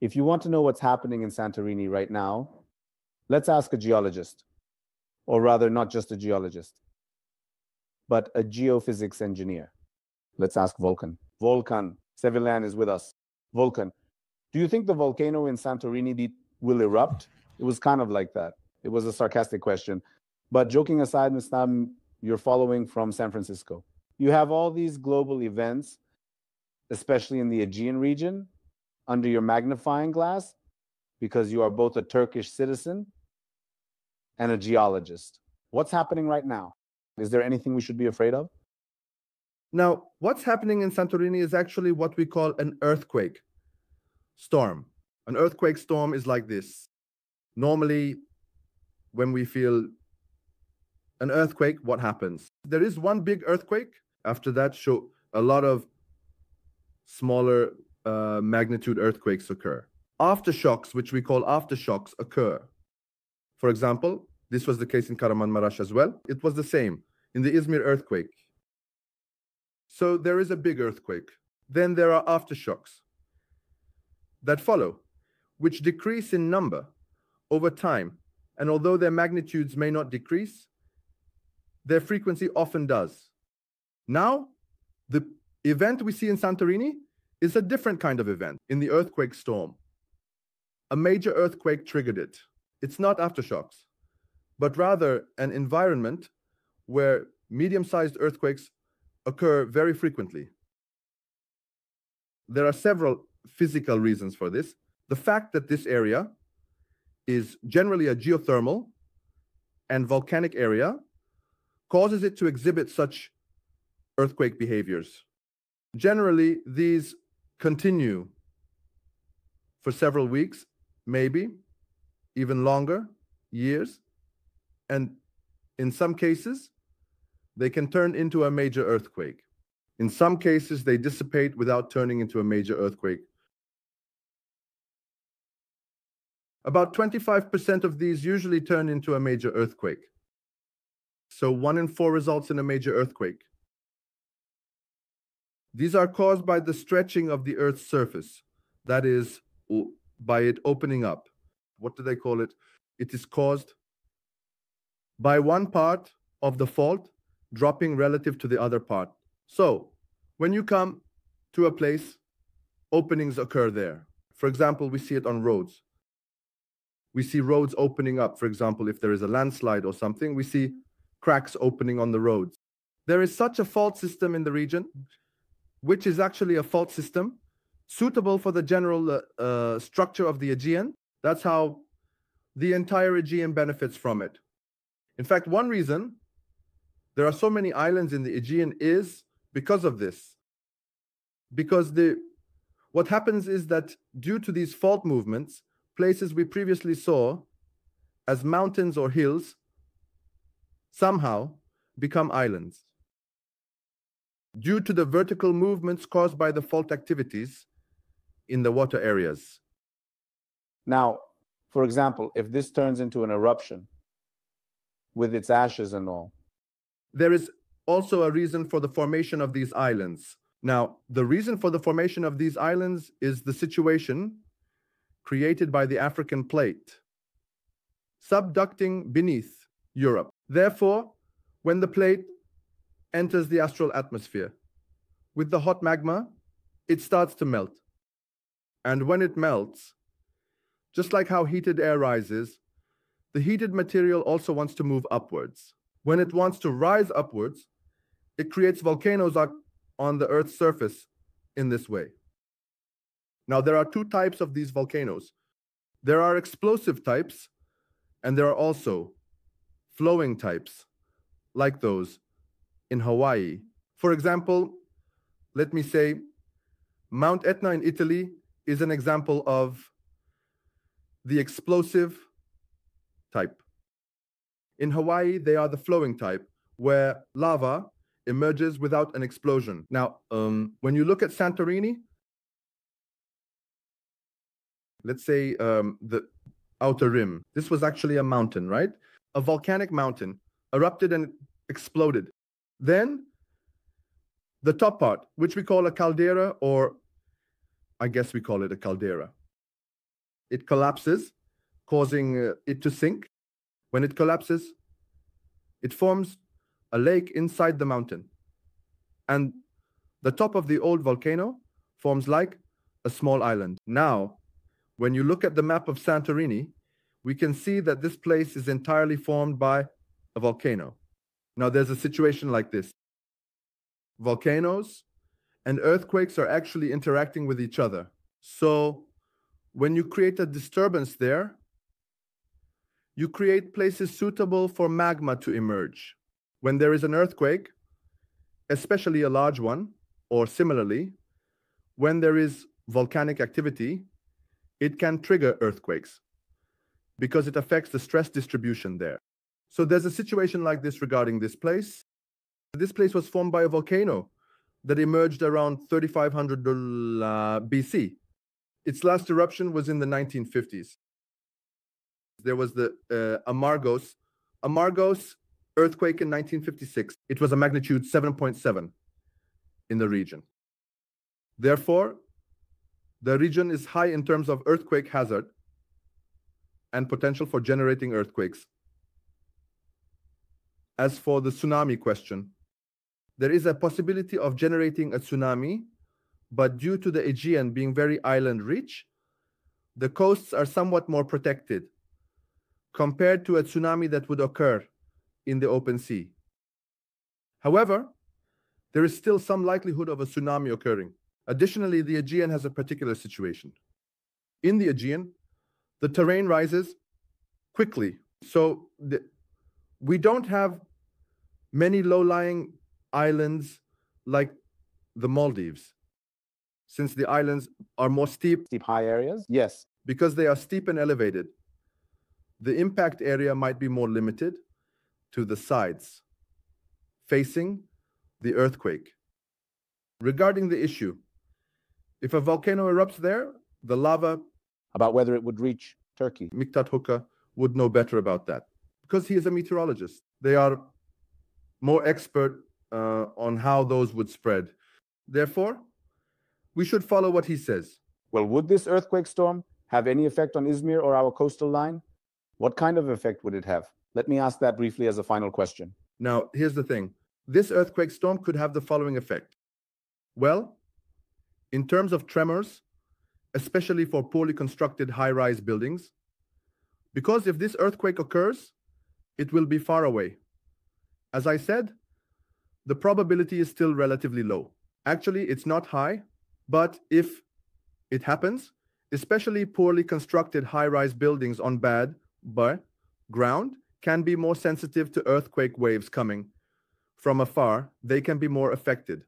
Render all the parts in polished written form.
If you want to know what's happening in Santorini right now, let's ask a geologist, or rather, not just a geologist, but a geophysics engineer. Let's ask Volcan. Volcan, Sevillan is with us. Volcan, do you think the volcano in Santorini will erupt? It was kind of like that. It was a sarcastic question. But joking aside, Mustam, you're following from San Francisco. You have all these global events, especially in the Aegean region, under your magnifying glass, because you are both a Turkish citizen and a geologist. What's happening right now? Is there anything we should be afraid of? Now, what's happening in Santorini is actually what we call an earthquake storm. An earthquake storm is like this. Normally, when we feel an earthquake, what happens? There is one big earthquake. After that, a lot of smaller magnitude earthquakes occur. Aftershocks, which we call aftershocks, occur. For example, this was the case in Kahramanmaraş as well. It was the same in the Izmir earthquake. So there is a big earthquake. Then there are aftershocks that follow, which decrease in number over time. And although their magnitudes may not decrease, their frequency often does. Now, the event we see in Santorini is a different kind of event in the earthquake storm. A major earthquake triggered it. It's not aftershocks, but rather an environment where medium-sized earthquakes occur very frequently. There are several physical reasons for this. The fact that this area is generally a geothermal and volcanic area causes it to exhibit such earthquake behaviors. Generally, these continue for several weeks, maybe even longer, years, and in some cases, they can turn into a major earthquake. In some cases, they dissipate without turning into a major earthquake. About 25% of these usually turn into a major earthquake. So 1 in 4 results in a major earthquake. These are caused by the stretching of the Earth's surface, that is, by it opening up. What do they call it? It is caused by one part of the fault dropping relative to the other part. So, when you come to a place, openings occur there. For example, we see it on roads. We see roads opening up. For example, if there is a landslide or something, we see cracks opening on the roads. There is such a fault system in the region, which is actually a fault system suitable for the general structure of the Aegean. That's how the entire Aegean benefits from it. In fact, one reason there are so many islands in the Aegean is because of this. Because what happens is that due to these fault movements, places we previously saw as mountains or hills somehow become islands due to the vertical movements caused by the fault activities in the water areas. Now, for example, if this turns into an eruption with its ashes and all, there is also a reason for the formation of these islands. Now, the reason for the formation of these islands is the situation created by the African plate, subducting beneath Europe. Therefore, when the plate enters the astral atmosphere with the hot magma, it starts to melt. And when it melts, just like how heated air rises, the heated material also wants to move upwards. When it wants to rise upwards, it creates volcanoes on the Earth's surface in this way. Now, there are 2 types of these volcanoes. There are explosive types, and there are also flowing types, like those in Hawaii. For example, let me say, Mount Etna in Italy is an example of the explosive type. In Hawaii, they are the flowing type, where lava emerges without an explosion. Now, when you look at Santorini, let's say the outer rim, this was actually a mountain, right? A volcanic mountain erupted and exploded. Then the top part, which we call a caldera, or I guess we call it a caldera. it collapses, causing it to sink. When it collapses, it forms a lake inside the mountain. And the top of the old volcano forms like a small island. Now, when you look at the map of Santorini, we can see that this place is entirely formed by a volcano. Now, there's a situation like this. Volcanoes and earthquakes are actually interacting with each other. So, when you create a disturbance there, you create places suitable for magma to emerge. When there is an earthquake, especially a large one, or similarly, when there is volcanic activity, it can trigger earthquakes because it affects the stress distribution there. So there's a situation like this regarding this place. This place was formed by a volcano that emerged around 3500 BC. Its last eruption was in the 1950s. There was the Amargos earthquake in 1956. It was a magnitude 7.7 in the region. Therefore, the region is high in terms of earthquake hazard and potential for generating earthquakes. As for the tsunami question, there is a possibility of generating a tsunami, but due to the Aegean being very island rich, the coasts are somewhat more protected compared to a tsunami that would occur in the open sea. However, there is still some likelihood of a tsunami occurring. Additionally, the Aegean has a particular situation. In the Aegean, the terrain rises quickly. So we don't have many low-lying islands like the Maldives. Since the islands are more steep, High areas? Yes. because they are steep and elevated, the impact area might be more limited to the sides facing the earthquake. Regarding the issue, if a volcano erupts there, the lava, About whether it would reach Turkey. Miktat Hoca would know better about that because he is a meteorologist. They are more expert on how those would spread. Therefore, we should follow what he says. Well, would this earthquake storm have any effect on Izmir or our coastal line? What kind of effect would it have? Let me ask that briefly as a final question. Now, here's the thing. This earthquake storm could have the following effect. Well, in terms of tremors, especially for poorly constructed high-rise buildings, because if this earthquake occurs, it will be far away. As I said, the probability is still relatively low. Actually, it's not high, but if it happens, especially poorly constructed high-rise buildings on bad ground can be more sensitive to earthquake waves coming from afar. They can be more affected.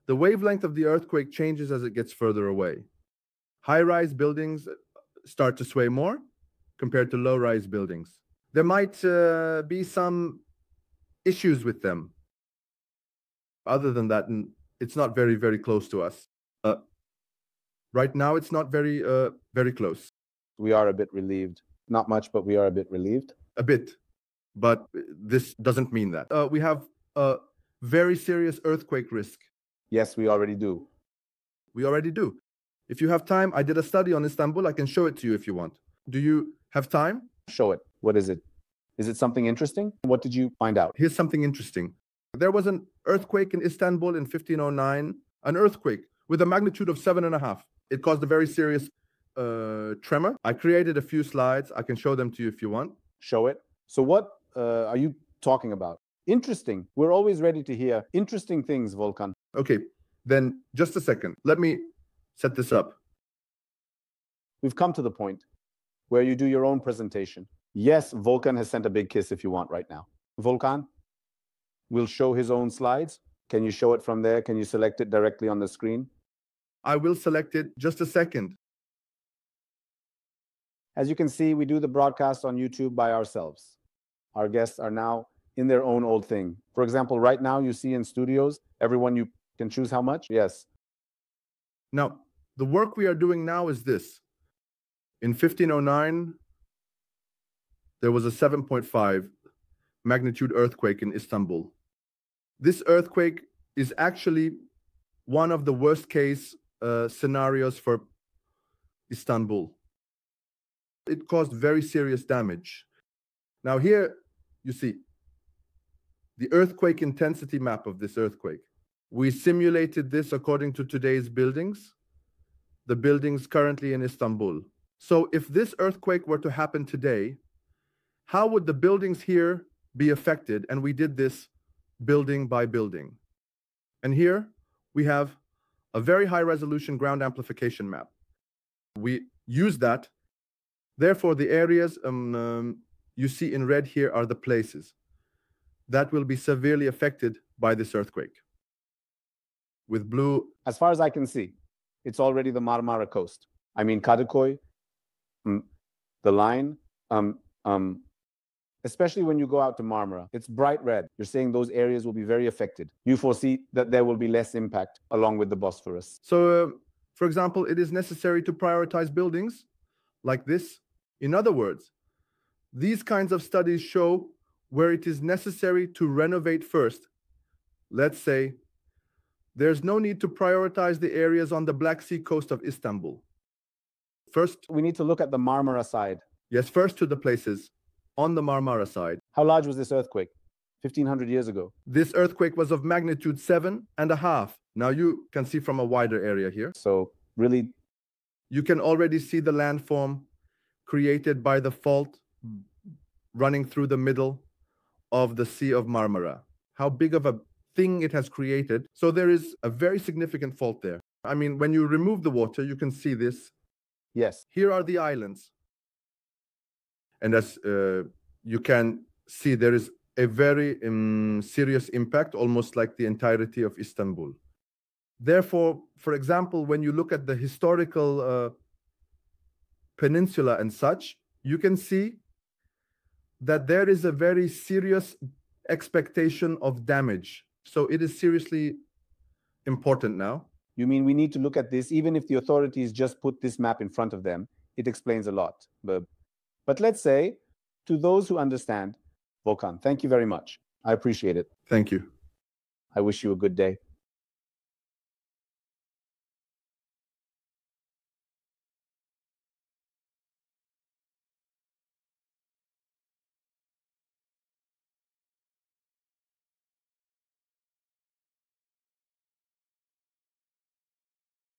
The wavelength of the earthquake changes as it gets further away. High-rise buildings start to sway more compared to low-rise buildings. There might be some issues with them. Other than that, it's not very, very close to us. Right now, it's not very, very close. We are a bit relieved. Not much, but we are a bit relieved. A bit. But this doesn't mean that. We have a very serious earthquake risk. Yes, we already do. We already do. If you have time, I did a study on Istanbul. I can show it to you if you want. Do you have time? Show it. What is it? Is it something interesting? What did you find out? Here's something interesting. There was an earthquake in Istanbul in 1509, an earthquake with a magnitude of 7.5. It caused a very serious tremor. I created a few slides. I can show them to you if you want. Show it. So what are you talking about? Interesting. We're always ready to hear interesting things, Volkan. Okay, then just a second. Let me set this up. We've come to the point where you do your own presentation. Yes, Volkan has sent a big kiss if you want right now. Volkan will show his own slides. Can you show it from there? Can you select it directly on the screen? I will select it. Just a second. As you can see, we do the broadcast on YouTube by ourselves. Our guests are now in their own old thing. For example, right now you see in studios, everyone, you can choose how much? Yes. Now, the work we are doing now is this. In 1509, there was a 7.5 magnitude earthquake in Istanbul. This earthquake is actually one of the worst case scenarios for Istanbul. It caused very serious damage. Now here you see the earthquake intensity map of this earthquake. We simulated this according to today's buildings, the buildings currently in Istanbul. So if this earthquake were to happen today, how would the buildings here be affected? And we did this building by building. And here we have a very high resolution ground amplification map. We use that. Therefore, the areas you see in red here are the places that will be severely affected by this earthquake. With blue, as far as I can see, it's already the Marmara coast. I mean, Kadıköy, the line, especially when you go out to Marmara, it's bright red. You're saying those areas will be very affected. You foresee that there will be less impact along with the Bosphorus. So, for example, it is necessary to prioritize buildings like this. In other words, these kinds of studies show where it is necessary to renovate first. Let's say there's no need to prioritize the areas on the Black Sea coast of Istanbul. First, we need to look at the Marmara side. Yes, first to the places on the Marmara side. How large was this earthquake? 1,500 years ago. This earthquake was of magnitude 7.5. Now you can see from a wider area here. So really, you can already see the landform created by the fault running through the middle of the Sea of Marmara. How big of a thing it has created. So there is a very significant fault there. I mean, when you remove the water, you can see this. Yes. Here are the islands. And as you can see, there is a very serious impact, almost like the entirety of Istanbul. Therefore, for example, when you look at the historical peninsula and such, you can see that there is a very serious expectation of damage. So it is seriously important now. You mean we need to look at this, even if the authorities just put this map in front of them, it explains a lot. But let's say, to those who understand, Volkan, thank you very much. I appreciate it. Thank you. I wish you a good day.